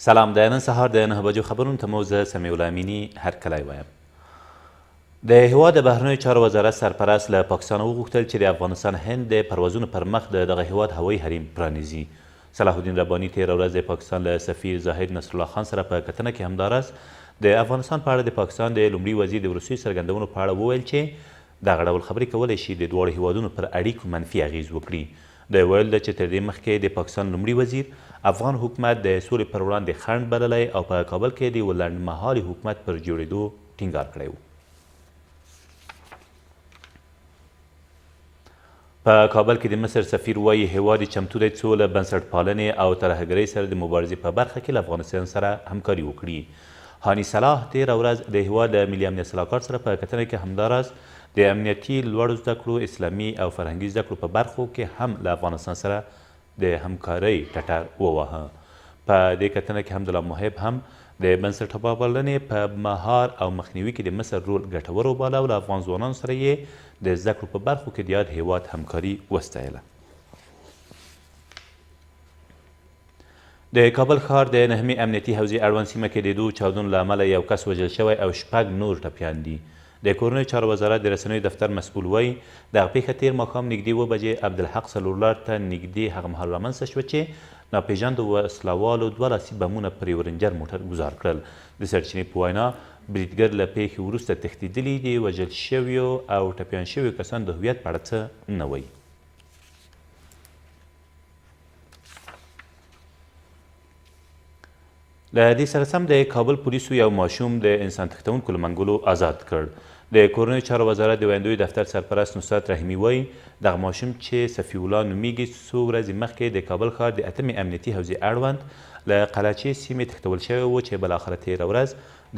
سلام د نن سهار د 9 بجو خبرونو ته مو زه سمیع الله امیني هرکلی وایم. د هیواد د بهرنیو چارو وزارت سرپرست له پاکستان وغوښتل چې د افغانستان هند د پروازونو پر مخ د دغه هیواد هوایي حریم پرانیزي. صلاح الدین رباني تېره ورځ د پاکستان له سفیر زاهد نصرالله خان سره په کتنه کې همداراز د افغانستان په اړه د پاکستان د لومړي وزیر د وروستیو څرګندونو په اړه وویل چې دغه ډول خبرې کولی شي د دواړو هیوادونو پر اړیکو منفي اغیز وکړي. د ویل ده چې تر دې مخکې د پاکستان لومړي وزیر افغان حکومت د سولې پر وړاندې خنډ بللی او په کابل کې د یوه لنډمهالي حکومت پر جوړېدو ټینګار کړی و. په کابل کې د مصر سفیر وایي هیواد یې چمتو دی څو له بنسټپالنې او ترهګرۍ سره د مبارزې په برخه کې له افغانستان سره همکاري وکړي. هاني صلاح تېره ورځ د هیواد د ملي امنیت سلاکار سره په کتنه کې همداراز د امنیتي لوړو زده کړو اسلامي او فرهنګي زده کړو په برخو کې هم له افغانستان سره د همکارۍ ټټر وواهه. په دې کتنه کې حمدالله محب هم د بنسټپالنې په مهار او مخنیوي کې د مصر رول ګټور وباله او له افغان ځوانانو سره یې د زده کړو په برخو کې د یاد هیواد همکاري وستایله. د کابل ښار د نهمې امنیتي حوزې اړوند سیمه کې د دوو چاودنو له امله یو کس وژل شوی او 6 نور ټپیان دي. د کورنیو چارو وزارت د رسنیو دفتر مسؤل وایي دغه پیښه تېر ماښام نږدې 7 بجې عبدالحق څلور لار ته نږدې هغه مهال رامنځته شوه چې ناپېژاندو وسلوالو 2 لاسي بمونه پر یو رنجر موټر ګزار کړل. د سرچینې په وینا بریدګر له پیښې وروسته تښتېدلي دي. وژل شویو او ټپیان شویو کسانو د هویت په اړه څه نه وایي. له دې سره سم د کابل پولیسو یو ماشوم د انسان تښتونکو له منګولو آزاد کړ. د کورنیو چارو وزارت د ویندوی دفتر سرپرست نصرت رحیمي وایي دغه ماشوم چې صفي الله نومیږي څو ورځې مخکې د کابل ښار د 8مې امنیتي حوزې اړوند له قلعچي سیمې تښتول شوی و چې بالاخره تېره ورځ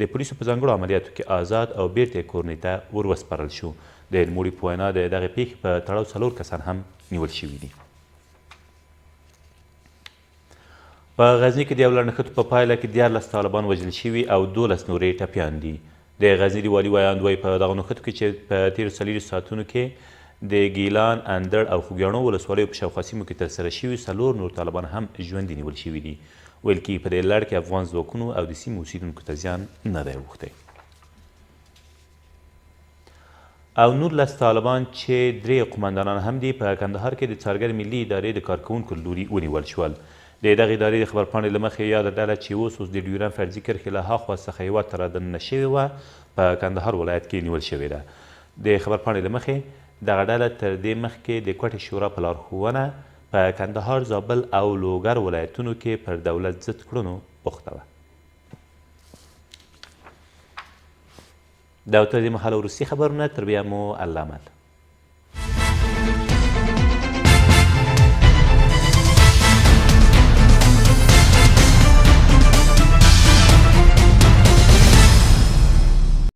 د پولیسو په ځانګړو عملیاتو کې آزاد او بیرته یې کورنۍ ته ور وسپارل شو. د نوموړي په وینا د دغې پیښې په تړاو 4 کسان هم نیول شوي دي. په غزني کې د یو لړنښتو په پایله کې 14 طالبان وژل شوي او 12 نورې ټپیان دي. د غزني د والي ویاند وایي په دغه نښتو کې چې په تېرو 40 ساعتونو کې د ګیلان، اندړ او خوږیاڼو ولسوالیو په شاوخوا سیمو کې ترسره شوي 4 نور طالبان هم ژوندي نیول شوي دي. ویل کېږي په دې لړ کې افغان ځواکونو او د سیمې اوسېدونکو ته زیان نه دی اوښتی. او 19 طالبان چې 3 قمندانان هم دي په کندهار کې د څارګر ملي ادارې د کارکوونکو له لوري ونیول شول. د دغې ادارې د خبرپاڼې له مخې یاده ډله چې اوس د ډیورن فرضي کرښې له هاخوا څخه هیواد ته رادننه شوې وه په کندهار ولایت کې نیول شوې ده. د خبرپاڼې له مخې دغه ډله تر دې مخکې د کوټې شورا په لارښوونه په کندهار، زابل او لوګر ولایتونو کې پر دولت ضد کړنو بوخته وه. دا تر دې مهاله وروستي خبرونه، تر بیا مو الله امان.